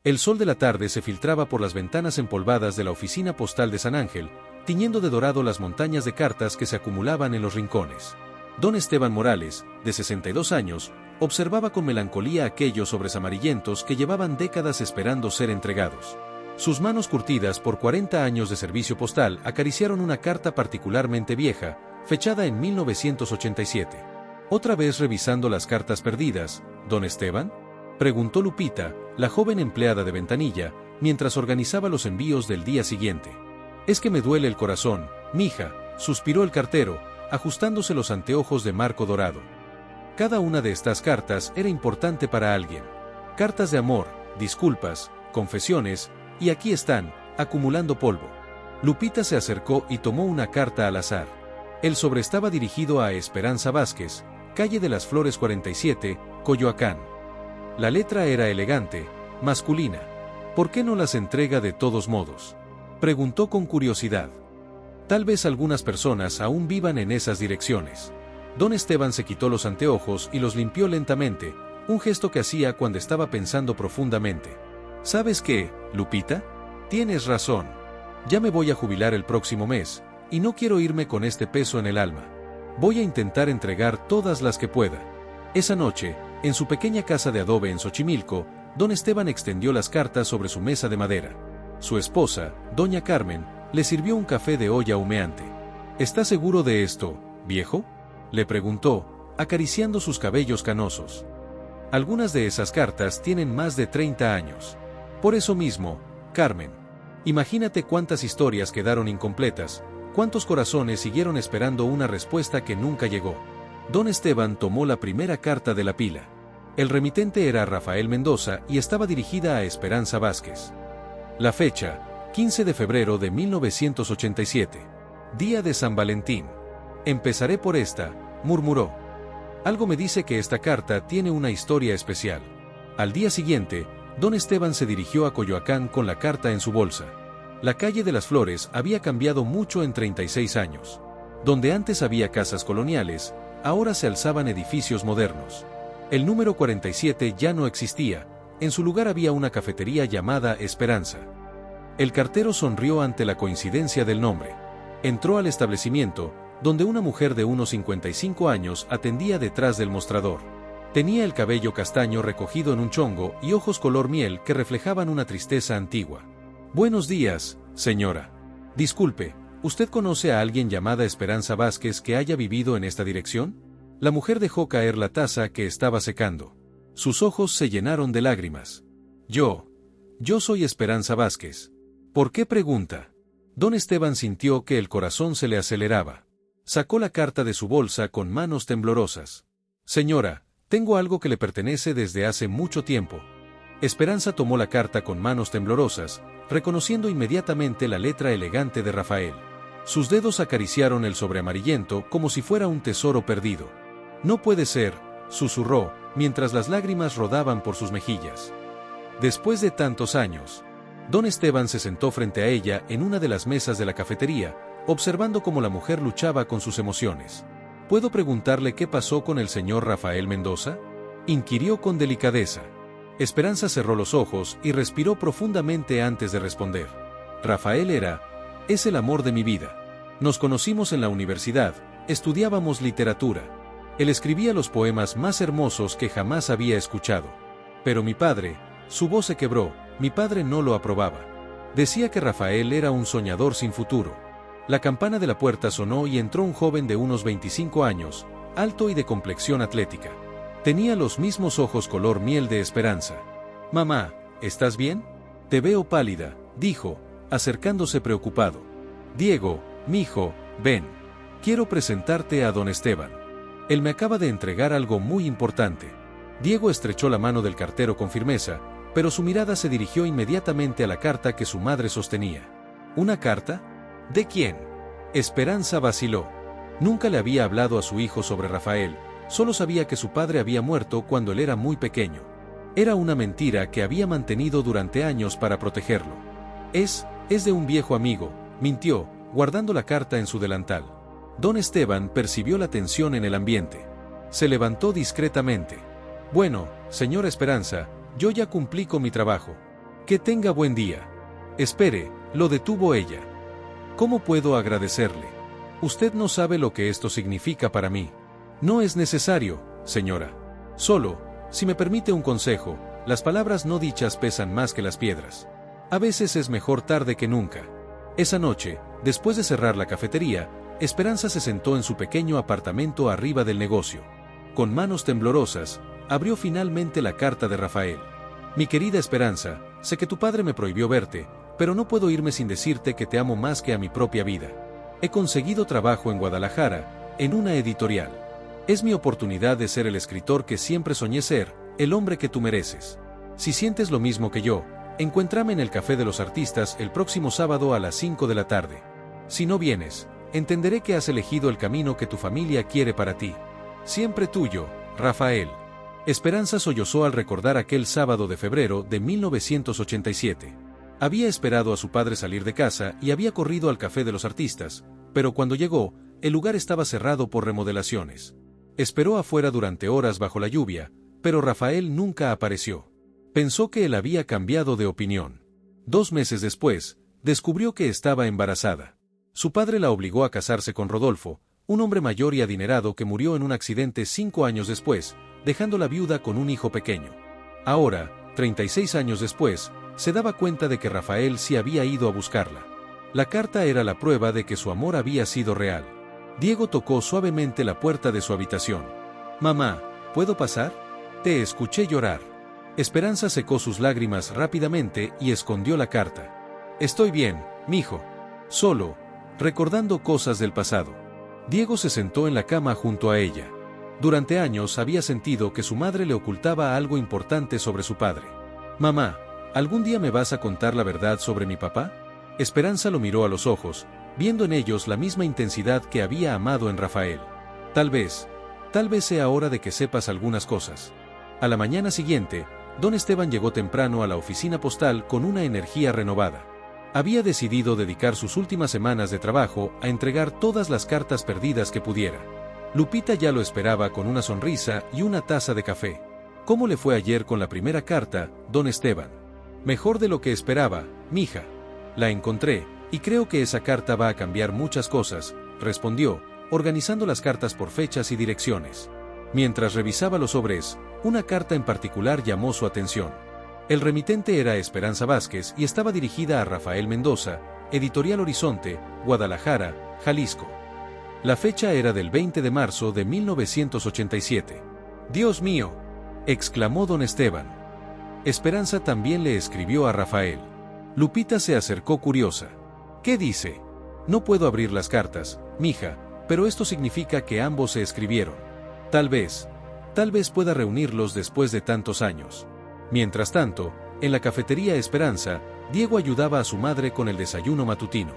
El sol de la tarde se filtraba por las ventanas empolvadas de la oficina postal de San Ángel, tiñendo de dorado las montañas de cartas que se acumulaban en los rincones. Don Esteban Morales, de 62 años, observaba con melancolía aquellos sobres amarillentos que llevaban décadas esperando ser entregados. Sus manos curtidas por 40 años de servicio postal acariciaron una carta particularmente vieja, fechada en 1987. ¿Otra vez revisando las cartas perdidas, don Esteban?, preguntó Lupita, la joven empleada de ventanilla, mientras organizaba los envíos del día siguiente. Es que me duele el corazón, mija, suspiró el cartero, ajustándose los anteojos de marco dorado. Cada una de estas cartas era importante para alguien. Cartas de amor, disculpas, confesiones, y aquí están, acumulando polvo. Lupita se acercó y tomó una carta al azar. El sobre estaba dirigido a Esperanza Vázquez, calle de las Flores 47, Coyoacán. La letra era elegante, masculina. ¿Por qué no las entrega de todos modos?, preguntó con curiosidad. Tal vez algunas personas aún vivan en esas direcciones. Don Esteban se quitó los anteojos y los limpió lentamente, un gesto que hacía cuando estaba pensando profundamente. ¿Sabes qué, Lupita? Tienes razón. Ya me voy a jubilar el próximo mes, y no quiero irme con este peso en el alma. Voy a intentar entregar todas las que pueda. Esa noche, en su pequeña casa de adobe en Xochimilco, don Esteban extendió las cartas sobre su mesa de madera. Su esposa, doña Carmen, le sirvió un café de olla humeante. ¿Estás seguro de esto, viejo?, le preguntó, acariciando sus cabellos canosos. Algunas de esas cartas tienen más de 30 años. Por eso mismo, Carmen. Imagínate cuántas historias quedaron incompletas, cuántos corazones siguieron esperando una respuesta que nunca llegó. Don Esteban tomó la primera carta de la pila. El remitente era Rafael Mendoza y estaba dirigida a Esperanza Vázquez. La fecha, 15 de febrero de 1987. Día de San Valentín. Empezaré por esta, murmuró. Algo me dice que esta carta tiene una historia especial. Al día siguiente, don Esteban se dirigió a Coyoacán con la carta en su bolsa. La calle de las Flores había cambiado mucho en 36 años. Donde antes había casas coloniales, ahora se alzaban edificios modernos. El número 47 ya no existía, en su lugar había una cafetería llamada Esperanza. El cartero sonrió ante la coincidencia del nombre. Entró al establecimiento, donde una mujer de unos 55 años atendía detrás del mostrador. Tenía el cabello castaño recogido en un chongo y ojos color miel que reflejaban una tristeza antigua. Buenos días, señora. Disculpe, ¿usted conoce a alguien llamada Esperanza Vázquez que haya vivido en esta dirección? La mujer dejó caer la taza que estaba secando. Sus ojos se llenaron de lágrimas. Yo soy Esperanza Vázquez. ¿Por qué pregunta? Don Esteban sintió que el corazón se le aceleraba. Sacó la carta de su bolsa con manos temblorosas. Señora, tengo algo que le pertenece desde hace mucho tiempo. Esperanza tomó la carta con manos temblorosas, reconociendo inmediatamente la letra elegante de Rafael. Sus dedos acariciaron el sobre amarillento como si fuera un tesoro perdido. No puede ser, susurró, mientras las lágrimas rodaban por sus mejillas. Después de tantos años, don Esteban se sentó frente a ella en una de las mesas de la cafetería, observando cómo la mujer luchaba con sus emociones. ¿Puedo preguntarle qué pasó con el señor Rafael Mendoza?, inquirió con delicadeza. Esperanza cerró los ojos y respiró profundamente antes de responder. Rafael es el amor de mi vida. Nos conocimos en la universidad, estudiábamos literatura. Él escribía los poemas más hermosos que jamás había escuchado. Pero mi padre, su voz se quebró, mi padre no lo aprobaba. Decía que Rafael era un soñador sin futuro. La campana de la puerta sonó y entró un joven de unos 25 años, alto y de complexión atlética. Tenía los mismos ojos color miel de Esperanza. Mamá, ¿estás bien? Te veo pálida, dijo, acercándose preocupado. Diego, mijo, ven. Quiero presentarte a don Esteban. Él me acaba de entregar algo muy importante. Diego estrechó la mano del cartero con firmeza, pero su mirada se dirigió inmediatamente a la carta que su madre sostenía. ¿Una carta? ¿De quién? Esperanza vaciló. Nunca le había hablado a su hijo sobre Rafael, solo sabía que su padre había muerto cuando él era muy pequeño. Era una mentira que había mantenido durante años para protegerlo. Es de un viejo amigo, mintió, guardando la carta en su delantal. Don Esteban percibió la tensión en el ambiente. Se levantó discretamente. Bueno, señora Esperanza, yo ya cumplí con mi trabajo. Que tenga buen día. Espere, lo detuvo ella. ¿Cómo puedo agradecerle? Usted no sabe lo que esto significa para mí. No es necesario, señora. Solo, si me permite un consejo, las palabras no dichas pesan más que las piedras. A veces es mejor tarde que nunca. Esa noche, después de cerrar la cafetería, Esperanza se sentó en su pequeño apartamento arriba del negocio. Con manos temblorosas, abrió finalmente la carta de Rafael. Mi querida Esperanza, sé que tu padre me prohibió verte, pero no puedo irme sin decirte que te amo más que a mi propia vida. He conseguido trabajo en Guadalajara, en una editorial. Es mi oportunidad de ser el escritor que siempre soñé ser, el hombre que tú mereces. Si sientes lo mismo que yo, encuéntrame en el Café de los Artistas el próximo sábado a las 5 de la tarde. Si no vienes, entenderé que has elegido el camino que tu familia quiere para ti. Siempre tuyo, Rafael. Esperanza sollozó al recordar aquel sábado de febrero de 1987. Había esperado a su padre salir de casa y había corrido al Café de los Artistas, pero cuando llegó, el lugar estaba cerrado por remodelaciones. Esperó afuera durante horas bajo la lluvia, pero Rafael nunca apareció. Pensó que él había cambiado de opinión. 2 meses después, descubrió que estaba embarazada. Su padre la obligó a casarse con Rodolfo, un hombre mayor y adinerado que murió en un accidente 5 años después, dejándola viuda con un hijo pequeño. Ahora, 36 años después, se daba cuenta de que Rafael sí había ido a buscarla. La carta era la prueba de que su amor había sido real. Diego tocó suavemente la puerta de su habitación. «Mamá, ¿puedo pasar? Te escuché llorar». Esperanza secó sus lágrimas rápidamente y escondió la carta. «Estoy bien, mijo. Solo, recordando cosas del pasado». Diego se sentó en la cama junto a ella. Durante años había sentido que su madre le ocultaba algo importante sobre su padre. «Mamá, ¿algún día me vas a contar la verdad sobre mi papá?». Esperanza lo miró a los ojos, viendo en ellos la misma intensidad que había amado en Rafael. Tal vez sea hora de que sepas algunas cosas». A la mañana siguiente, don Esteban llegó temprano a la oficina postal con una energía renovada. Había decidido dedicar sus últimas semanas de trabajo a entregar todas las cartas perdidas que pudiera. Lupita ya lo esperaba con una sonrisa y una taza de café. «¿Cómo le fue ayer con la primera carta, don Esteban?». «Mejor de lo que esperaba, mija. La encontré, y creo que esa carta va a cambiar muchas cosas», respondió, organizando las cartas por fechas y direcciones. Mientras revisaba los sobres, una carta en particular llamó su atención. El remitente era Esperanza Vázquez y estaba dirigida a Rafael Mendoza, Editorial Horizonte, Guadalajara, Jalisco. La fecha era del 20 de marzo de 1987. «Dios mío», exclamó don Esteban. Esperanza también le escribió a Rafael. Lupita se acercó curiosa. «¿Qué dice?». «No puedo abrir las cartas, mija, pero esto significa que ambos se escribieron. Tal vez pueda reunirlos después de tantos años». Mientras tanto, en la cafetería Esperanza, Diego ayudaba a su madre con el desayuno matutino.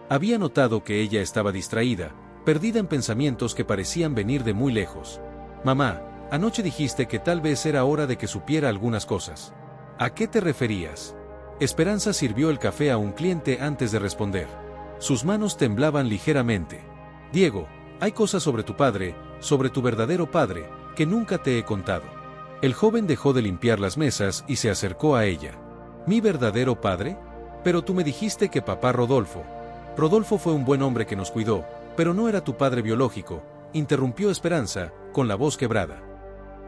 Había notado que ella estaba distraída, perdida en pensamientos que parecían venir de muy lejos. «Mamá, anoche dijiste que tal vez era hora de que supiera algunas cosas. ¿A qué te referías?». Esperanza sirvió el café a un cliente antes de responder. Sus manos temblaban ligeramente. «Diego, hay cosas sobre tu padre, sobre tu verdadero padre, que nunca te he contado». El joven dejó de limpiar las mesas y se acercó a ella. «¿Mi verdadero padre? Pero tú me dijiste que papá Rodolfo». «Rodolfo fue un buen hombre que nos cuidó, pero no era tu padre biológico», interrumpió Esperanza, con la voz quebrada.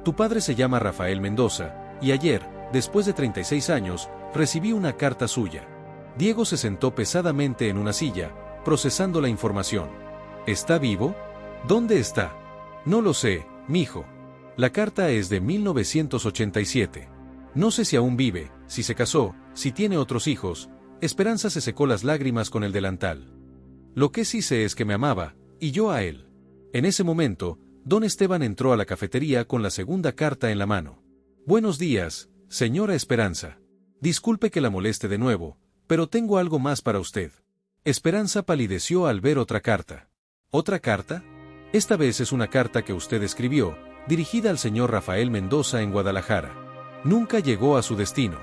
«Tu padre se llama Rafael Mendoza, y ayer, después de 36 años, recibí una carta suya». Diego se sentó pesadamente en una silla, procesando la información. «¿Está vivo? ¿Dónde está?». «No lo sé, mijo. La carta es de 1987. No sé si aún vive, si se casó, si tiene otros hijos». Esperanza se secó las lágrimas con el delantal. «Lo que sí sé es que me amaba, y yo a él». En ese momento, don Esteban entró a la cafetería con la segunda carta en la mano. «Buenos días, señora Esperanza. Disculpe que la moleste de nuevo, pero tengo algo más para usted». Esperanza palideció al ver otra carta. «¿Otra carta?». «Esta vez es una carta que usted escribió, dirigida al señor Rafael Mendoza en Guadalajara. Nunca llegó a su destino».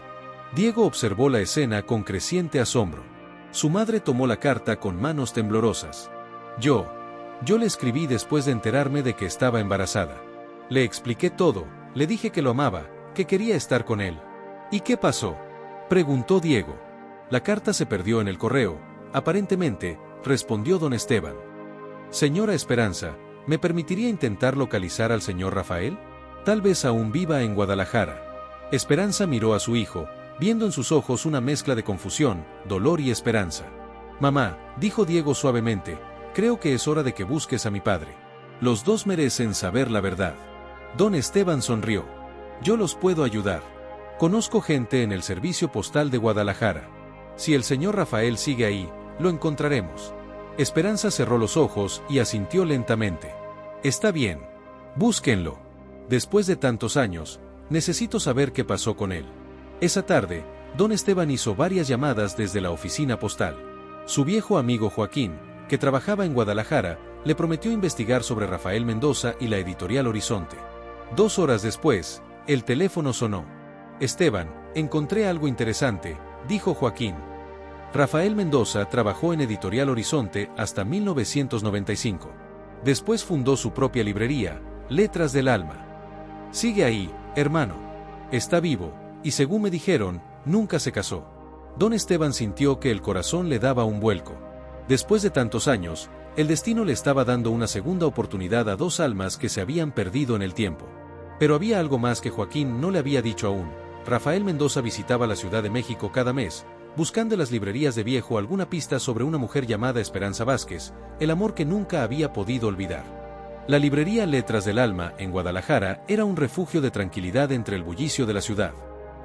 Diego observó la escena con creciente asombro. Su madre tomó la carta con manos temblorosas. Yo le escribí después de enterarme de que estaba embarazada. Le expliqué todo, le dije que lo amaba, que quería estar con él». «¿Y qué pasó?». Preguntó Diego. La carta se perdió en el correo, aparentemente, respondió don Esteban. Señora Esperanza, ¿me permitiría intentar localizar al señor Rafael? Tal vez aún viva en Guadalajara. Esperanza miró a su hijo, viendo en sus ojos una mezcla de confusión, dolor y esperanza. Mamá, dijo Diego suavemente, creo que es hora de que busques a mi padre. Los dos merecen saber la verdad. Don Esteban sonrió. Yo los puedo ayudar. Conozco gente en el servicio postal de Guadalajara. Si el señor Rafael sigue ahí, lo encontraremos. Esperanza cerró los ojos y asintió lentamente. Está bien. Búsquenlo. Después de tantos años, necesito saber qué pasó con él. Esa tarde, don Esteban hizo varias llamadas desde la oficina postal. Su viejo amigo Joaquín, que trabajaba en Guadalajara, le prometió investigar sobre Rafael Mendoza y la editorial Horizonte. 2 horas después, el teléfono sonó. Esteban, encontré algo interesante, dijo Joaquín. Rafael Mendoza trabajó en Editorial Horizonte hasta 1995. Después fundó su propia librería, Letras del Alma. Sigue ahí, hermano. Está vivo, y según me dijeron, nunca se casó. Don Esteban sintió que el corazón le daba un vuelco. Después de tantos años, el destino le estaba dando una segunda oportunidad a 2 almas que se habían perdido en el tiempo. Pero había algo más que Joaquín no le había dicho aún. Rafael Mendoza visitaba la Ciudad de México cada mes, buscando en las librerías de viejo alguna pista sobre una mujer llamada Esperanza Vázquez, el amor que nunca había podido olvidar. La librería Letras del Alma, en Guadalajara, era un refugio de tranquilidad entre el bullicio de la ciudad.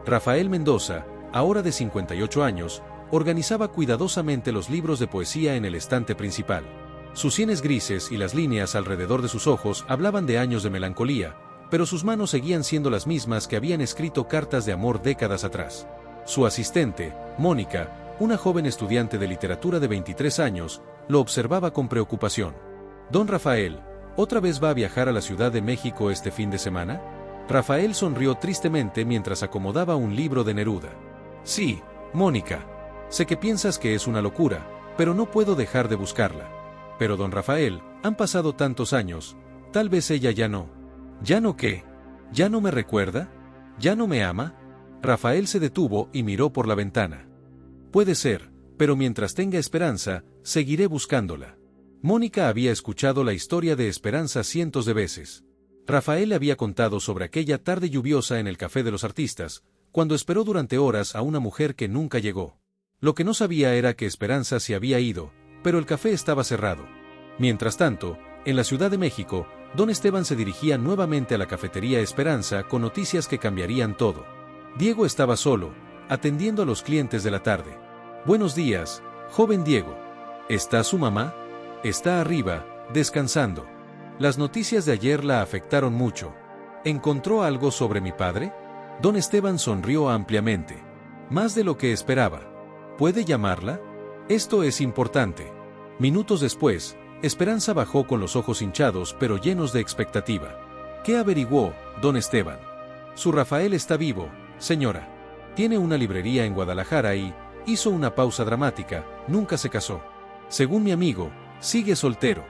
Rafael Mendoza, ahora de 58 años, organizaba cuidadosamente los libros de poesía en el estante principal. Sus sienes grises y las líneas alrededor de sus ojos hablaban de años de melancolía, pero sus manos seguían siendo las mismas que habían escrito cartas de amor décadas atrás. Su asistente, Mónica, una joven estudiante de literatura de 23 años, lo observaba con preocupación. «Don Rafael, ¿otra vez va a viajar a la Ciudad de México este fin de semana?» Rafael sonrió tristemente mientras acomodaba un libro de Neruda. «Sí, Mónica. Sé que piensas que es una locura, pero no puedo dejar de buscarla. Pero don Rafael, han pasado tantos años, tal vez ella ya no». «¿Ya no qué? ¿Ya no me recuerda? ¿Ya no me ama?» Rafael se detuvo y miró por la ventana. «Puede ser, pero mientras tenga Esperanza, seguiré buscándola». Mónica había escuchado la historia de Esperanza cientos de veces. Rafael le había contado sobre aquella tarde lluviosa en el Café de los Artistas, cuando esperó durante horas a una mujer que nunca llegó. Lo que no sabía era que Esperanza se había ido, pero el café estaba cerrado. Mientras tanto, en la Ciudad de México, don Esteban se dirigía nuevamente a la cafetería Esperanza con noticias que cambiarían todo. Diego estaba solo, atendiendo a los clientes de la tarde. «Buenos días, joven Diego. ¿Está su mamá?» «Está arriba, descansando. Las noticias de ayer la afectaron mucho. ¿Encontró algo sobre mi padre?» Don Esteban sonrió ampliamente. «Más de lo que esperaba. ¿Puede llamarla? Esto es importante». Minutos después, Esperanza bajó con los ojos hinchados pero llenos de expectativa. «¿Qué averiguó, don Esteban?» «Su Rafael está vivo, señora. Tiene una librería en Guadalajara y...» Hizo una pausa dramática, «nunca se casó. Según mi amigo, sigue soltero».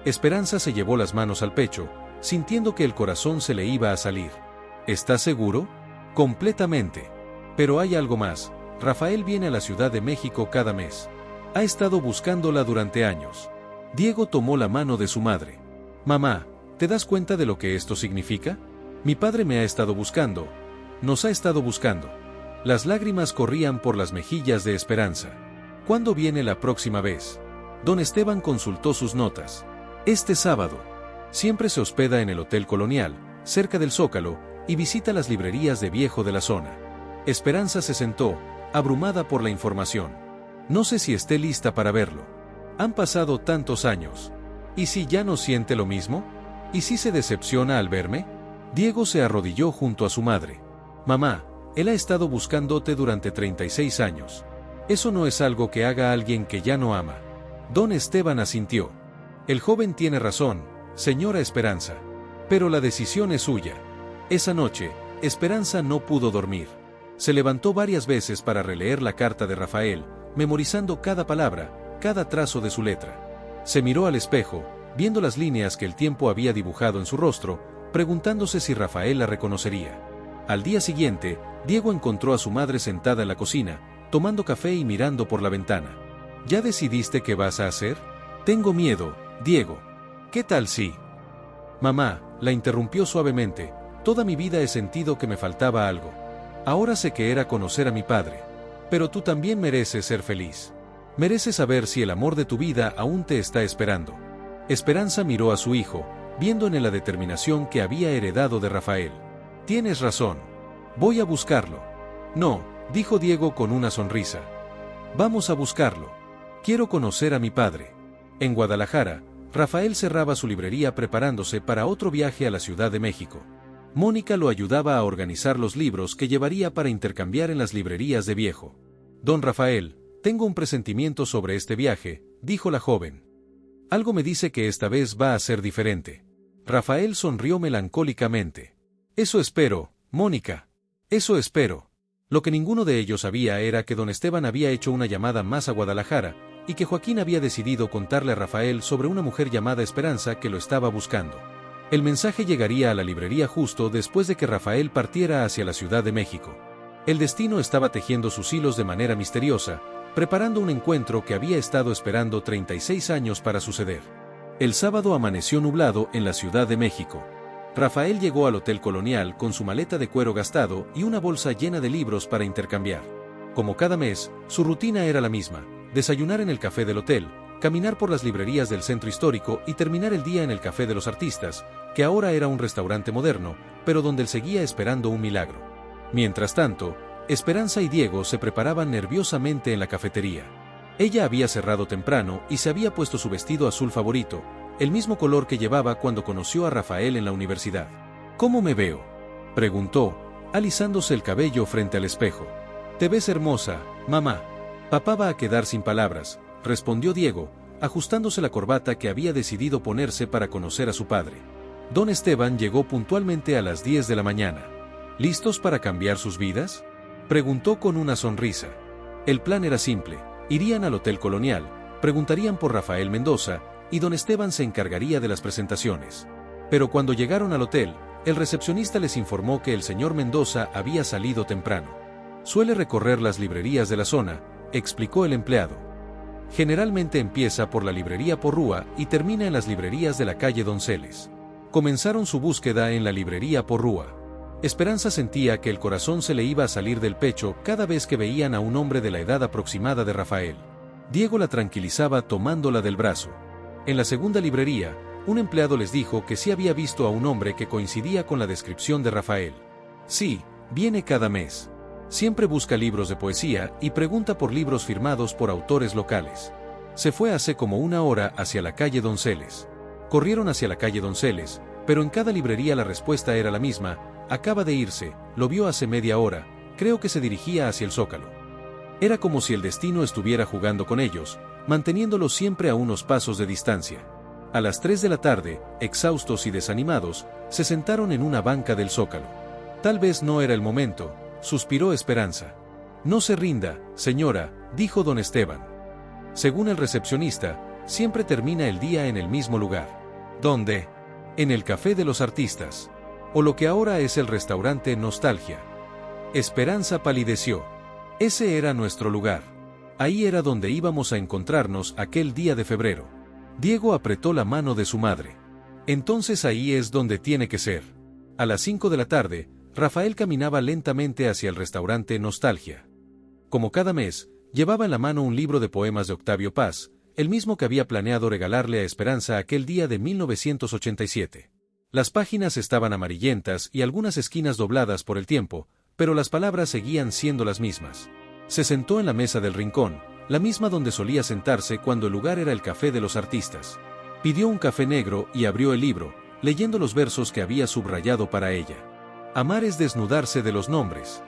Esperanza se llevó las manos al pecho, sintiendo que el corazón se le iba a salir. «¿Está seguro?» «Completamente. Pero hay algo más. Rafael viene a la Ciudad de México cada mes. Ha estado buscándola durante años». Diego tomó la mano de su madre. «Mamá, ¿te das cuenta de lo que esto significa? Mi padre me ha estado buscando. Nos ha estado buscando». Las lágrimas corrían por las mejillas de Esperanza. «¿Cuándo viene la próxima vez?» Don Esteban consultó sus notas. «Este sábado. Siempre se hospeda en el Hotel Colonial, cerca del Zócalo, y visita las librerías de viejo de la zona». Esperanza se sentó, abrumada por la información. «No sé si esté lista para verlo. Han pasado tantos años. ¿Y si ya no siente lo mismo? ¿Y si se decepciona al verme?» Diego se arrodilló junto a su madre. «Mamá, él ha estado buscándote durante 36 años. Eso no es algo que haga alguien que ya no ama». Don Esteban asintió. «El joven tiene razón, señora Esperanza. Pero la decisión es suya». Esa noche, Esperanza no pudo dormir. Se levantó varias veces para releer la carta de Rafael, memorizando cada palabra, cada trazo de su letra. Se miró al espejo, viendo las líneas que el tiempo había dibujado en su rostro, preguntándose si Rafael la reconocería. Al día siguiente, Diego encontró a su madre sentada en la cocina, tomando café y mirando por la ventana. ¿Ya decidiste qué vas a hacer? Tengo miedo, Diego. ¿Qué tal si? Mamá, la interrumpió suavemente, toda mi vida he sentido que me faltaba algo. Ahora sé que era conocer a mi padre. Pero tú también mereces ser feliz. Mereces saber si el amor de tu vida aún te está esperando. Esperanza miró a su hijo, viendo en él la determinación que había heredado de Rafael. Tienes razón. Voy a buscarlo. No, dijo Diego con una sonrisa. Vamos a buscarlo. Quiero conocer a mi padre. En Guadalajara, Rafael cerraba su librería preparándose para otro viaje a la Ciudad de México. Mónica lo ayudaba a organizar los libros que llevaría para intercambiar en las librerías de viejo. Don Rafael, tengo un presentimiento sobre este viaje, dijo la joven. Algo me dice que esta vez va a ser diferente. Rafael sonrió melancólicamente. Eso espero, Mónica. Eso espero. Lo que ninguno de ellos sabía era que don Esteban había hecho una llamada más a Guadalajara, y que Joaquín había decidido contarle a Rafael sobre una mujer llamada Esperanza que lo estaba buscando. El mensaje llegaría a la librería justo después de que Rafael partiera hacia la Ciudad de México. El destino estaba tejiendo sus hilos de manera misteriosa, preparando un encuentro que había estado esperando 36 años para suceder. El sábado amaneció nublado en la Ciudad de México. Rafael llegó al Hotel Colonial con su maleta de cuero gastado y una bolsa llena de libros para intercambiar. Como cada mes, su rutina era la misma: desayunar en el café del hotel, caminar por las librerías del centro histórico y terminar el día en el Café de los Artistas, que ahora era un restaurante moderno, pero donde él seguía esperando un milagro. Mientras tanto, Esperanza y Diego se preparaban nerviosamente en la cafetería. Ella había cerrado temprano y se había puesto su vestido azul favorito, el mismo color que llevaba cuando conoció a Rafael en la universidad. ¿Cómo me veo?, preguntó, alisándose el cabello frente al espejo. Te ves hermosa, mamá. Papá va a quedar sin palabras, respondió Diego, ajustándose la corbata que había decidido ponerse para conocer a su padre. Don Esteban llegó puntualmente a las 10 de la mañana. ¿Listos para cambiar sus vidas?, preguntó con una sonrisa. El plan era simple: irían al Hotel Colonial, preguntarían por Rafael Mendoza, y don Esteban se encargaría de las presentaciones. Pero cuando llegaron al hotel, el recepcionista les informó que el señor Mendoza había salido temprano. Suele recorrer las librerías de la zona, explicó el empleado. Generalmente empieza por la librería Porrúa y termina en las librerías de la calle Donceles. Comenzaron su búsqueda en la librería Porrúa. Esperanza sentía que el corazón se le iba a salir del pecho cada vez que veían a un hombre de la edad aproximada de Rafael. Diego la tranquilizaba tomándola del brazo. En la segunda librería, un empleado les dijo que sí había visto a un hombre que coincidía con la descripción de Rafael. Sí, viene cada mes. Siempre busca libros de poesía y pregunta por libros firmados por autores locales. Se fue hace como una hora hacia la calle Donceles. Corrieron hacia la calle Donceles, pero en cada librería la respuesta era la misma: acaba de irse, lo vio hace media hora, creo que se dirigía hacia el Zócalo. Era como si el destino estuviera jugando con ellos, manteniéndolos siempre a unos pasos de distancia. A las 3 de la tarde, exhaustos y desanimados, se sentaron en una banca del Zócalo. Tal vez no era el momento, suspiró Esperanza. No se rinda, señora, dijo don Esteban. Según el recepcionista, siempre termina el día en el mismo lugar. ¿Dónde? En el Café de los Artistas. O lo que ahora es el restaurante Nostalgia. Esperanza palideció. Ese era nuestro lugar. Ahí era donde íbamos a encontrarnos aquel día de febrero. Diego apretó la mano de su madre. Entonces ahí es donde tiene que ser. A las 5 de la tarde, Rafael caminaba lentamente hacia el restaurante Nostalgia. Como cada mes, llevaba en la mano un libro de poemas de Octavio Paz, el mismo que había planeado regalarle a Esperanza aquel día de 1987. Las páginas estaban amarillentas y algunas esquinas dobladas por el tiempo, pero las palabras seguían siendo las mismas. Se sentó en la mesa del rincón, la misma donde solía sentarse cuando el lugar era el Café de los Artistas. Pidió un café negro y abrió el libro, leyendo los versos que había subrayado para ella. Amar es desnudarse de los nombres.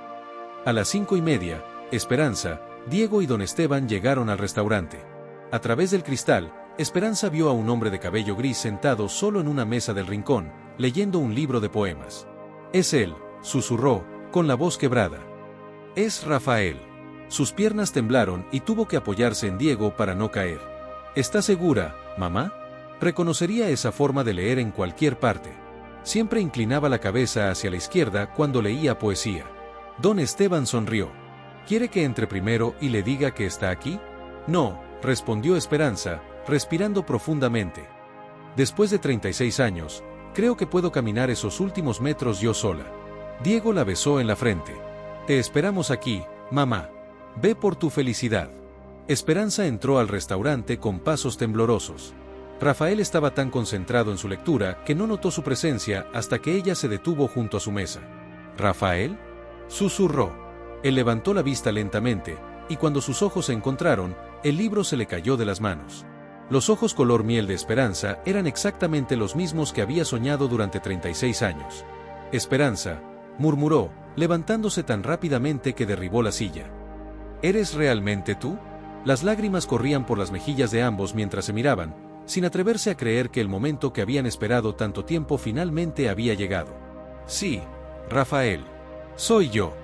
A las 5:30, Esperanza, Diego y don Esteban llegaron al restaurante. A través del cristal, Esperanza vio a un hombre de cabello gris sentado solo en una mesa del rincón, leyendo un libro de poemas. Es él, susurró, con la voz quebrada. Es Rafael. Sus piernas temblaron y tuvo que apoyarse en Diego para no caer. ¿Está segura, mamá? Reconocería esa forma de leer en cualquier parte. Siempre inclinaba la cabeza hacia la izquierda cuando leía poesía. Don Esteban sonrió. ¿Quiere que entre primero y le diga que está aquí? No, respondió Esperanza, respirando profundamente. Después de 36 años, creo que puedo caminar esos últimos metros yo sola. Diego la besó en la frente. Te esperamos aquí, mamá. Ve por tu felicidad. Esperanza entró al restaurante con pasos temblorosos. Rafael estaba tan concentrado en su lectura que no notó su presencia hasta que ella se detuvo junto a su mesa. ¿Rafael?, susurró. Él levantó la vista lentamente, y cuando sus ojos se encontraron, el libro se le cayó de las manos. Los ojos color miel de Esperanza eran exactamente los mismos que había soñado durante 36 años. Esperanza, murmuró, levantándose tan rápidamente que derribó la silla. ¿Eres realmente tú? Las lágrimas corrían por las mejillas de ambos mientras se miraban, sin atreverse a creer que el momento que habían esperado tanto tiempo finalmente había llegado. Sí, Rafael. Soy yo.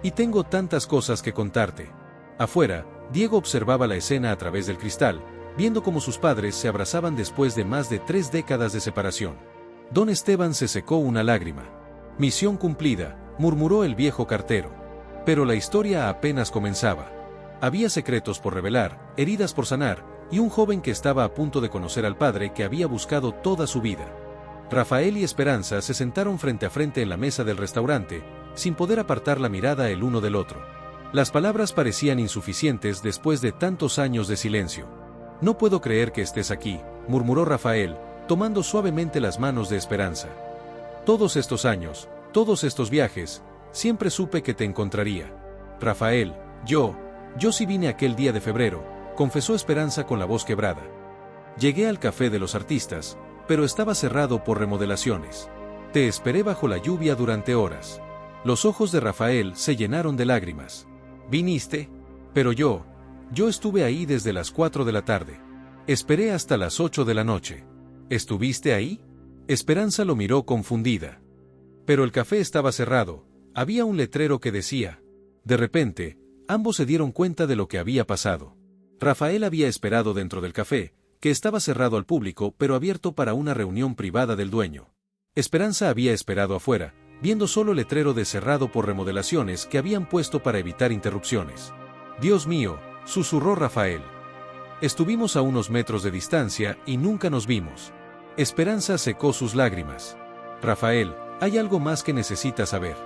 Y tengo tantas cosas que contarte. Afuera, Diego observaba la escena a través del cristal, viendo cómo sus padres se abrazaban después de más de 3 décadas de separación. Don Esteban se secó una lágrima. Misión cumplida, murmuró el viejo cartero. Pero la historia apenas comenzaba. Había secretos por revelar, heridas por sanar, y un joven que estaba a punto de conocer al padre que había buscado toda su vida. Rafael y Esperanza se sentaron frente a frente en la mesa del restaurante, sin poder apartar la mirada el uno del otro. Las palabras parecían insuficientes después de tantos años de silencio. No puedo creer que estés aquí, murmuró Rafael, tomando suavemente las manos de Esperanza. Todos estos años, todos estos viajes, siempre supe que te encontraría. Rafael, yo sí vine aquel día de febrero, confesó Esperanza con la voz quebrada. Llegué al Café de los Artistas, pero estaba cerrado por remodelaciones. Te esperé bajo la lluvia durante horas. Los ojos de Rafael se llenaron de lágrimas. ¿Viniste? Pero yo estuve ahí desde las 4 de la tarde. Esperé hasta las 8 de la noche. ¿Estuviste ahí? Esperanza lo miró confundida. Pero el café estaba cerrado, había un letrero que decía. De repente, ambos se dieron cuenta de lo que había pasado. Rafael había esperado dentro del café, que estaba cerrado al público pero abierto para una reunión privada del dueño. Esperanza había esperado afuera, viendo solo el letrero de cerrado por remodelaciones que habían puesto para evitar interrupciones. Dios mío, susurró Rafael. Estuvimos a unos metros de distancia y nunca nos vimos. Esperanza secó sus lágrimas. Rafael, hay algo más que necesitas saber.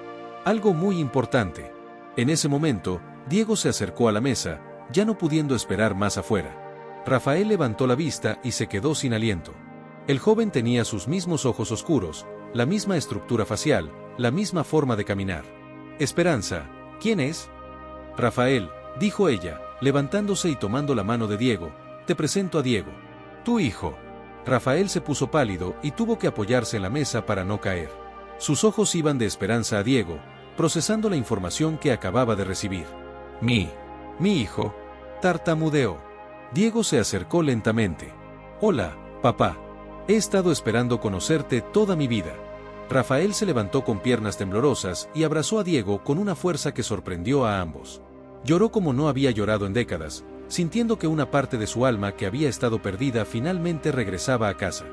Algo muy importante. En ese momento, Diego se acercó a la mesa, ya no pudiendo esperar más afuera. Rafael levantó la vista y se quedó sin aliento. El joven tenía sus mismos ojos oscuros, la misma estructura facial, la misma forma de caminar. Esperanza, ¿quién es? Rafael, dijo ella, levantándose y tomando la mano de Diego, te presento a Diego. Tu hijo. Rafael se puso pálido y tuvo que apoyarse en la mesa para no caer. Sus ojos iban de Esperanza a Diego, procesando la información que acababa de recibir. Mi hijo, tartamudeó. Diego se acercó lentamente. Hola, papá. He estado esperando conocerte toda mi vida. Rafael se levantó con piernas temblorosas y abrazó a Diego con una fuerza que sorprendió a ambos. Lloró como no había llorado en décadas, sintiendo que una parte de su alma que había estado perdida finalmente regresaba a casa.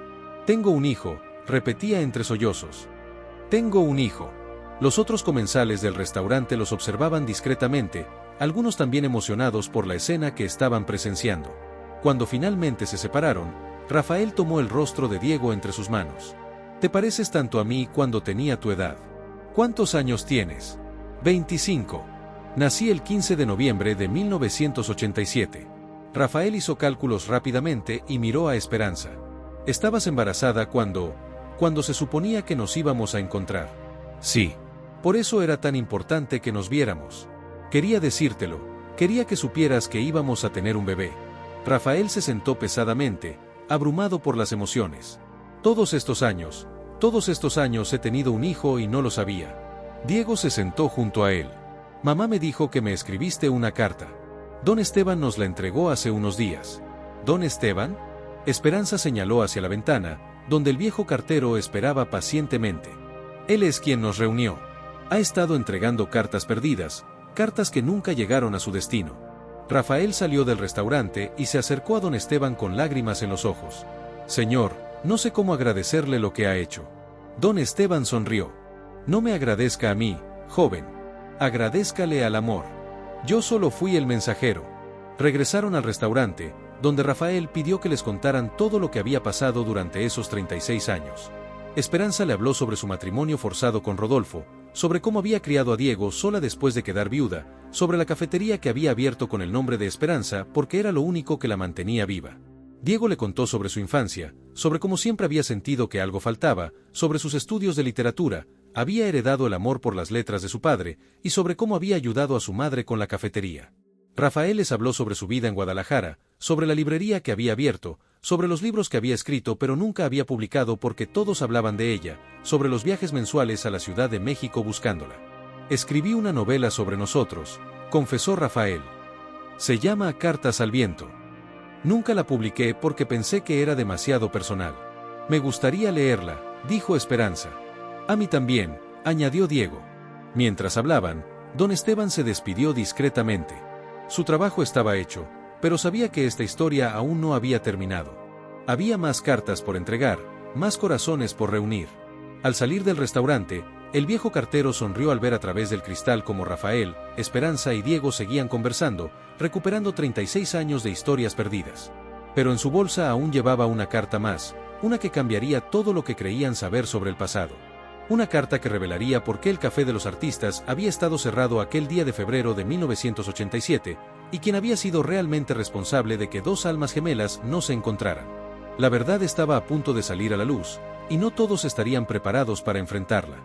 Tengo un hijo, repetía entre sollozos. Tengo un hijo. Los otros comensales del restaurante los observaban discretamente, algunos también emocionados por la escena que estaban presenciando. Cuando finalmente se separaron, Rafael tomó el rostro de Diego entre sus manos. Te pareces tanto a mí cuando tenía tu edad. ¿Cuántos años tienes? 25. Nací el 15 de noviembre de 1987. Rafael hizo cálculos rápidamente y miró a Esperanza. Estabas embarazada cuando se suponía que nos íbamos a encontrar. Sí. Por eso era tan importante que nos viéramos. Quería decírtelo, quería que supieras que íbamos a tener un bebé. Rafael se sentó pesadamente, abrumado por las emociones. Todos estos años he tenido un hijo y no lo sabía. Diego se sentó junto a él. Mamá me dijo que me escribiste una carta. Don Esteban nos la entregó hace unos días. ¿Don Esteban? Esperanza señaló hacia la ventana, donde el viejo cartero esperaba pacientemente. Él es quien nos reunió. Ha estado entregando cartas perdidas, cartas que nunca llegaron a su destino. Rafael salió del restaurante y se acercó a don Esteban con lágrimas en los ojos. Señor, no sé cómo agradecerle lo que ha hecho. Don Esteban sonrió. No me agradezca a mí, joven. Agradézcale al amor. Yo solo fui el mensajero. Regresaron al restaurante, donde Rafael pidió que les contaran todo lo que había pasado durante esos 36 años. Esperanza le habló sobre su matrimonio forzado con Rodolfo, sobre cómo había criado a Diego sola después de quedar viuda, sobre la cafetería que había abierto con el nombre de Esperanza porque era lo único que la mantenía viva. Diego le contó sobre su infancia, sobre cómo siempre había sentido que algo faltaba, sobre sus estudios de literatura, había heredado el amor por las letras de su padre, y sobre cómo había ayudado a su madre con la cafetería. Rafael les habló sobre su vida en Guadalajara, sobre la librería que había abierto, sobre los libros que había escrito pero nunca había publicado porque todos hablaban de ella, sobre los viajes mensuales a la Ciudad de México buscándola. Escribí una novela sobre nosotros, confesó Rafael. Se llama Cartas al viento. Nunca la publiqué porque pensé que era demasiado personal. Me gustaría leerla, dijo Esperanza. A mí también, añadió Diego. Mientras hablaban, don Esteban se despidió discretamente. Su trabajo estaba hecho, pero sabía que esta historia aún no había terminado. Había más cartas por entregar, más corazones por reunir. Al salir del restaurante, el viejo cartero sonrió al ver a través del cristal cómo Rafael, Esperanza y Diego seguían conversando, recuperando 36 años de historias perdidas. Pero en su bolsa aún llevaba una carta más, una que cambiaría todo lo que creían saber sobre el pasado. Una carta que revelaría por qué el Café de los Artistas había estado cerrado aquel día de febrero de 1987, y quién había sido realmente responsable de que dos almas gemelas no se encontraran. La verdad estaba a punto de salir a la luz, y no todos estarían preparados para enfrentarla.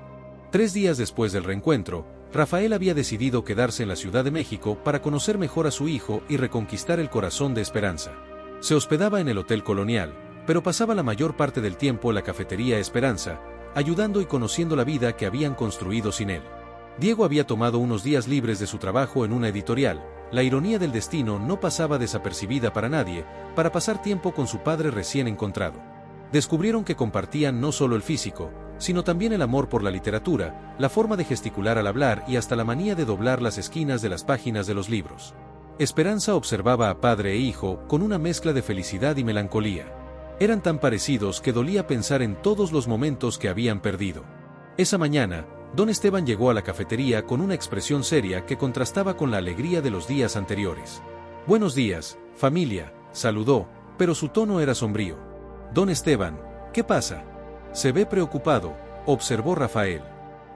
3 días después del reencuentro, Rafael había decidido quedarse en la Ciudad de México para conocer mejor a su hijo y reconquistar el corazón de Esperanza. Se hospedaba en el Hotel Colonial, pero pasaba la mayor parte del tiempo en la cafetería Esperanza, ayudando y conociendo la vida que habían construido sin él. Diego había tomado unos días libres de su trabajo en una editorial. La ironía del destino no pasaba desapercibida para nadie, para pasar tiempo con su padre recién encontrado. Descubrieron que compartían no solo el físico, sino también el amor por la literatura, la forma de gesticular al hablar y hasta la manía de doblar las esquinas de las páginas de los libros. Esperanza observaba a padre e hijo con una mezcla de felicidad y melancolía. Eran tan parecidos que dolía pensar en todos los momentos que habían perdido. Esa mañana, don Esteban llegó a la cafetería con una expresión seria que contrastaba con la alegría de los días anteriores. «Buenos días, familia», saludó, pero su tono era sombrío. «Don Esteban, ¿qué pasa?» «Se ve preocupado», observó Rafael.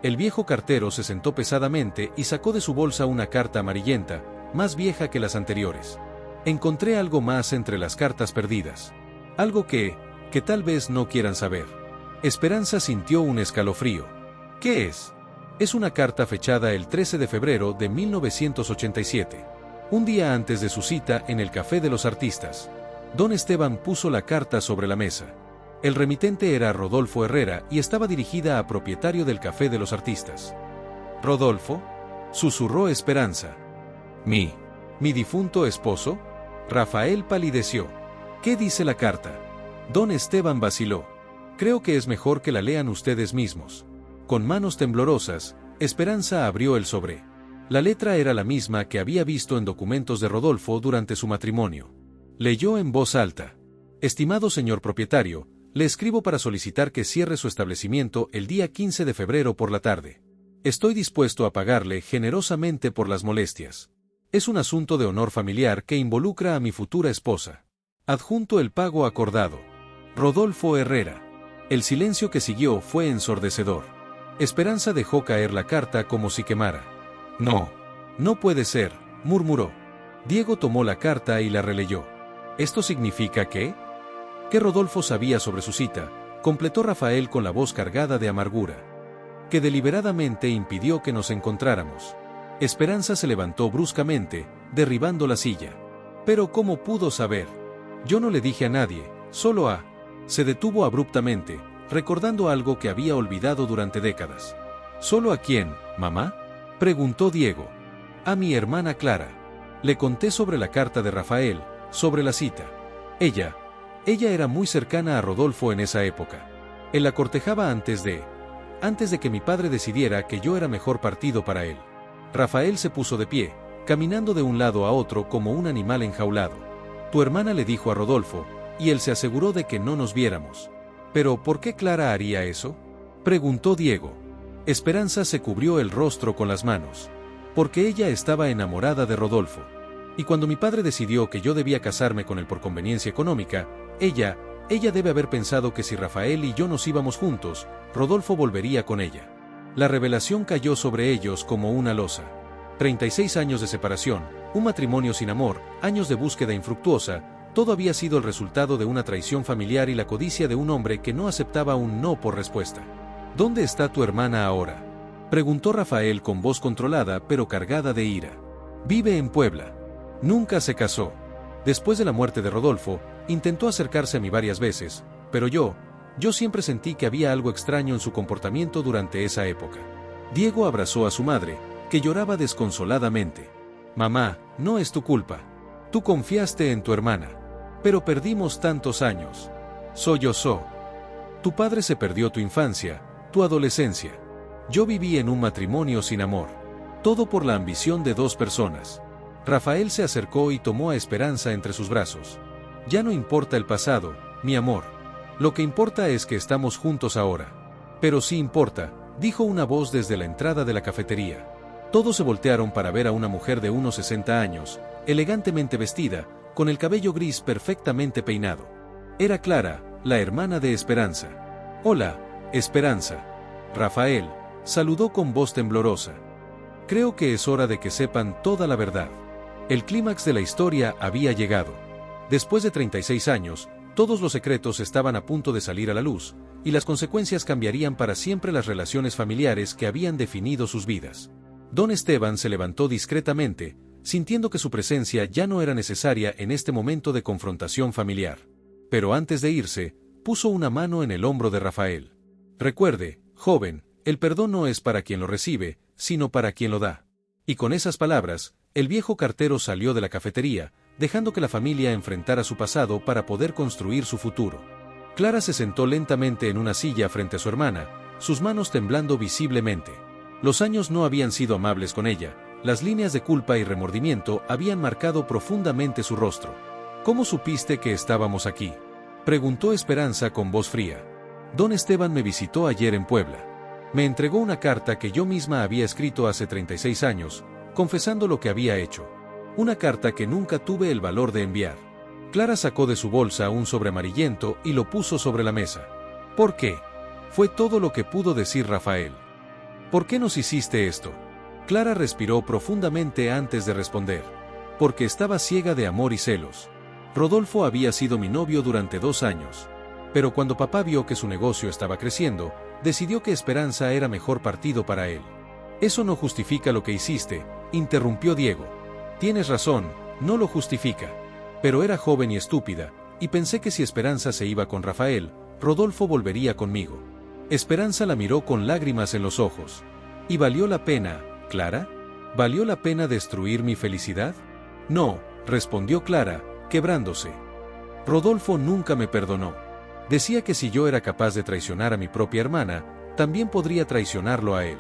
El viejo cartero se sentó pesadamente y sacó de su bolsa una carta amarillenta, más vieja que las anteriores. «Encontré algo más entre las cartas perdidas. Algo que tal vez no quieran saber». Esperanza sintió un escalofrío. «¿Qué es?» «Es una carta fechada el 13 de febrero de 1987. Un día antes de su cita en el Café de los Artistas». Don Esteban puso la carta sobre la mesa. El remitente era Rodolfo Herrera y estaba dirigida a propietario del Café de los Artistas. «¿Rodolfo?», susurró Esperanza. ¿Mi difunto esposo?» Rafael palideció. «¿Qué dice la carta?» Don Esteban vaciló. «Creo que es mejor que la lean ustedes mismos». Con manos temblorosas, Esperanza abrió el sobre. La letra era la misma que había visto en documentos de Rodolfo durante su matrimonio. Leyó en voz alta. «Estimado señor propietario, le escribo para solicitar que cierre su establecimiento el día 15 de febrero por la tarde. Estoy dispuesto a pagarle generosamente por las molestias. Es un asunto de honor familiar que involucra a mi futura esposa. Adjunto el pago acordado. Rodolfo Herrera». El silencio que siguió fue ensordecedor. Esperanza dejó caer la carta como si quemara. No puede ser», murmuró. Diego tomó la carta y la releyó. «¿Esto significa qué?» «Que Rodolfo sabía sobre su cita», completó Rafael con la voz cargada de amargura. «Que deliberadamente impidió que nos encontráramos». Esperanza se levantó bruscamente, derribando la silla. «¿Pero cómo pudo saber?» «Yo no le dije a nadie, solo a...» Se detuvo abruptamente, recordando algo que había olvidado durante décadas. «¿Solo a quién, mamá?», preguntó Diego. «A mi hermana Clara. Le conté sobre la carta de Rafael, sobre la cita. Ella era muy cercana a Rodolfo en esa época. Él la cortejaba antes de que mi padre decidiera que yo era mejor partido para él». Rafael se puso de pie, caminando de un lado a otro como un animal enjaulado. «Tu hermana le dijo a Rodolfo, y él se aseguró de que no nos viéramos». «¿Pero por qué Clara haría eso?». Preguntó Diego. Esperanza se cubrió el rostro con las manos. Porque ella estaba enamorada de Rodolfo. Y cuando mi padre decidió que yo debía casarme con él por conveniencia económica, ella debe haber pensado que si Rafael y yo nos íbamos juntos, Rodolfo volvería con ella. La revelación cayó sobre ellos como una losa. 36 años de separación, un matrimonio sin amor, años de búsqueda infructuosa, todo había sido el resultado de una traición familiar y la codicia de un hombre que no aceptaba un no por respuesta. ¿Dónde está tu hermana ahora?, preguntó Rafael con voz controlada pero cargada de ira. Vive en Puebla. Nunca se casó. Después de la muerte de Rodolfo, intentó acercarse a mí varias veces, pero yo siempre sentí que había algo extraño en su comportamiento durante esa época. Diego abrazó a su madre, que lloraba desconsoladamente. Mamá, no es tu culpa. Tú confiaste en tu hermana. Pero perdimos tantos años. Sollozó. Tu padre se perdió tu infancia, tu adolescencia. Yo viví en un matrimonio sin amor. Todo por la ambición de dos personas. Rafael se acercó y tomó a Esperanza entre sus brazos. Ya no importa el pasado, mi amor. Lo que importa es que estamos juntos ahora. Pero sí importa, dijo una voz desde la entrada de la cafetería. Todos se voltearon para ver a una mujer de unos 60 años, elegantemente vestida, con el cabello gris perfectamente peinado. Era Clara, la hermana de Esperanza. Hola, Esperanza. Rafael saludó con voz temblorosa. Creo que es hora de que sepan toda la verdad. El clímax de la historia había llegado. Después de 36 años, todos los secretos estaban a punto de salir a la luz, y las consecuencias cambiarían para siempre las relaciones familiares que habían definido sus vidas. Don Esteban se levantó discretamente, sintiendo que su presencia ya no era necesaria en este momento de confrontación familiar. Pero antes de irse, puso una mano en el hombro de Rafael. Recuerde, joven, el perdón no es para quien lo recibe, sino para quien lo da. Y con esas palabras, el viejo cartero salió de la cafetería, dejando que la familia enfrentara su pasado para poder construir su futuro. Clara se sentó lentamente en una silla frente a su hermana, sus manos temblando visiblemente. Los años no habían sido amables con ella, las líneas de culpa y remordimiento habían marcado profundamente su rostro. ¿Cómo supiste que estábamos aquí?, preguntó Esperanza con voz fría. Don Esteban me visitó ayer en Puebla. Me entregó una carta que yo misma había escrito hace 36 años, confesando lo que había hecho. Una carta que nunca tuve el valor de enviar. Clara sacó de su bolsa un sobre amarillento y lo puso sobre la mesa. ¿Por qué?, fue todo lo que pudo decir Rafael. ¿Por qué nos hiciste esto? Clara respiró profundamente antes de responder. Porque estaba ciega de amor y celos. Rodolfo había sido mi novio durante 2 años. Pero cuando papá vio que su negocio estaba creciendo, decidió que Esperanza era mejor partido para él. Eso no justifica lo que hiciste, interrumpió Diego. Tienes razón, no lo justifica. Pero era joven y estúpida, y pensé que si Esperanza se iba con Rafael, Rodolfo volvería conmigo. Esperanza la miró con lágrimas en los ojos. ¿Y valió la pena, Clara? ¿Valió la pena destruir mi felicidad? No, respondió Clara, quebrándose. Rodolfo nunca me perdonó. Decía que si yo era capaz de traicionar a mi propia hermana, también podría traicionarlo a él.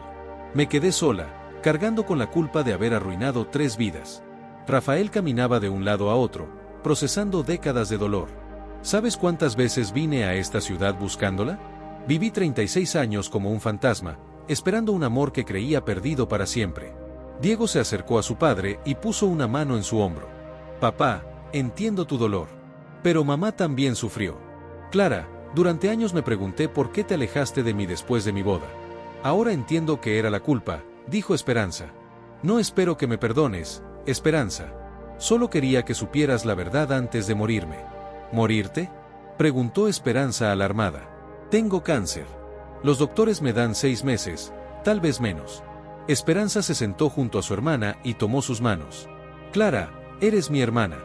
Me quedé sola, cargando con la culpa de haber arruinado 3 vidas. Rafael caminaba de un lado a otro, procesando décadas de dolor. ¿Sabes cuántas veces vine a esta ciudad buscándola? Viví 36 años como un fantasma, esperando un amor que creía perdido para siempre. Diego se acercó a su padre y puso una mano en su hombro. Papá, entiendo tu dolor. Pero mamá también sufrió. Clara, durante años me pregunté por qué te alejaste de mí después de mi boda. Ahora entiendo que era la culpa, dijo Esperanza. No espero que me perdones, Esperanza. Solo quería que supieras la verdad antes de morirme. ¿Morirte?, preguntó Esperanza alarmada. Tengo cáncer. Los doctores me dan 6 meses, tal vez menos. Esperanza se sentó junto a su hermana y tomó sus manos. Clara, eres mi hermana.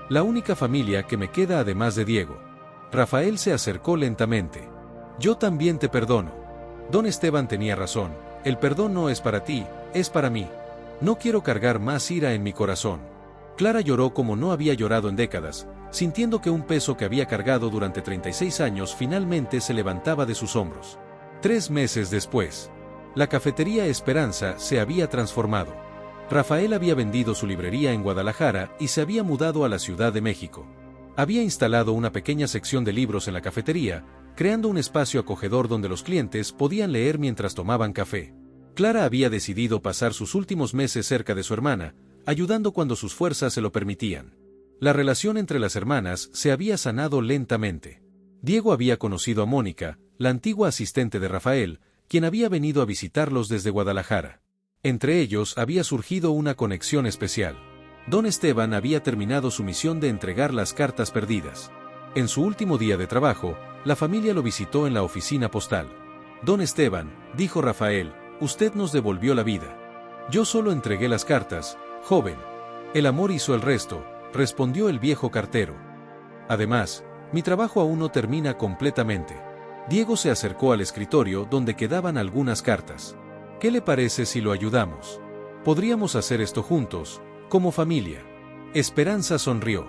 La única familia que me queda además de Diego. Rafael se acercó lentamente. Yo también te perdono. Don Esteban tenía razón, el perdón no es para ti, es para mí. No quiero cargar más ira en mi corazón. Clara lloró como no había llorado en décadas, sintiendo que un peso que había cargado durante 36 años finalmente se levantaba de sus hombros. 3 meses después, la cafetería Esperanza se había transformado. Rafael había vendido su librería en Guadalajara y se había mudado a la Ciudad de México. Había instalado una pequeña sección de libros en la cafetería, creando un espacio acogedor donde los clientes podían leer mientras tomaban café. Clara había decidido pasar sus últimos meses cerca de su hermana, ayudando cuando sus fuerzas se lo permitían. La relación entre las hermanas se había sanado lentamente. Diego había conocido a Mónica, la antigua asistente de Rafael, quien había venido a visitarlos desde Guadalajara. Entre ellos había surgido una conexión especial. Don Esteban había terminado su misión de entregar las cartas perdidas. En su último día de trabajo, la familia lo visitó en la oficina postal. Don Esteban, dijo Rafael, usted nos devolvió la vida. Yo solo entregué las cartas, joven. El amor hizo el resto, respondió el viejo cartero. Además, mi trabajo aún no termina completamente. Diego se acercó al escritorio donde quedaban algunas cartas. ¿Qué le parece si lo ayudamos? Podríamos hacer esto juntos, como familia. Esperanza sonrió.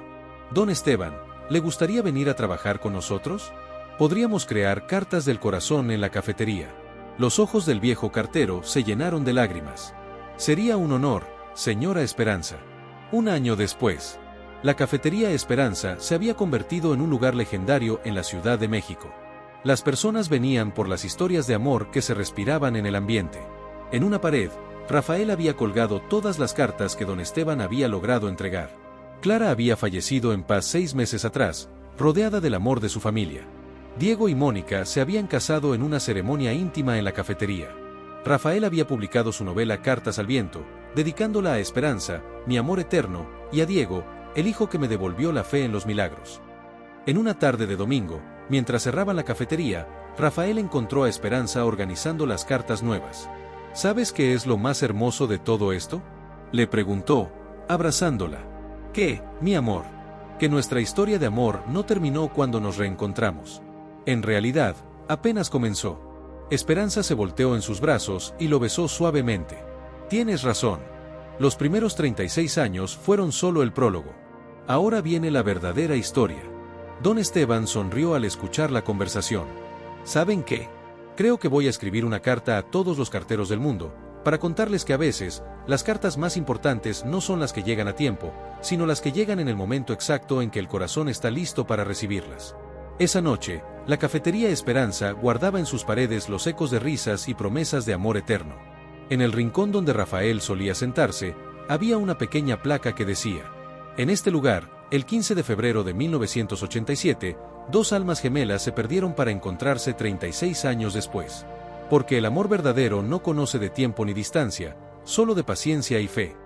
Don Esteban, ¿le gustaría venir a trabajar con nosotros? Podríamos crear cartas del corazón en la cafetería. Los ojos del viejo cartero se llenaron de lágrimas. Sería un honor, señora Esperanza. Un año después, la cafetería Esperanza se había convertido en un lugar legendario en la Ciudad de México. Las personas venían por las historias de amor que se respiraban en el ambiente. En una pared, Rafael había colgado todas las cartas que don Esteban había logrado entregar. Clara había fallecido en paz 6 meses atrás, rodeada del amor de su familia. Diego y Mónica se habían casado en una ceremonia íntima en la cafetería. Rafael había publicado su novela Cartas al Viento, dedicándola a Esperanza, mi amor eterno, y a Diego, el hijo que me devolvió la fe en los milagros. En una tarde de domingo, mientras cerraban la cafetería, Rafael encontró a Esperanza organizando las cartas nuevas. ¿Sabes qué es lo más hermoso de todo esto?, le preguntó, abrazándola. ¿Qué, mi amor? Que nuestra historia de amor no terminó cuando nos reencontramos. En realidad, apenas comenzó. Esperanza se volteó en sus brazos y lo besó suavemente. Tienes razón. Los primeros 36 años fueron solo el prólogo. Ahora viene la verdadera historia. Don Esteban sonrió al escuchar la conversación. ¿Saben qué? Creo que voy a escribir una carta a todos los carteros del mundo, para contarles que a veces, las cartas más importantes no son las que llegan a tiempo, sino las que llegan en el momento exacto en que el corazón está listo para recibirlas. Esa noche, la cafetería Esperanza guardaba en sus paredes los ecos de risas y promesas de amor eterno. En el rincón donde Rafael solía sentarse, había una pequeña placa que decía: en este lugar, el 15 de febrero de 1987, 2 almas gemelas se perdieron para encontrarse 36 años después. Porque el amor verdadero no conoce de tiempo ni distancia, solo de paciencia y fe.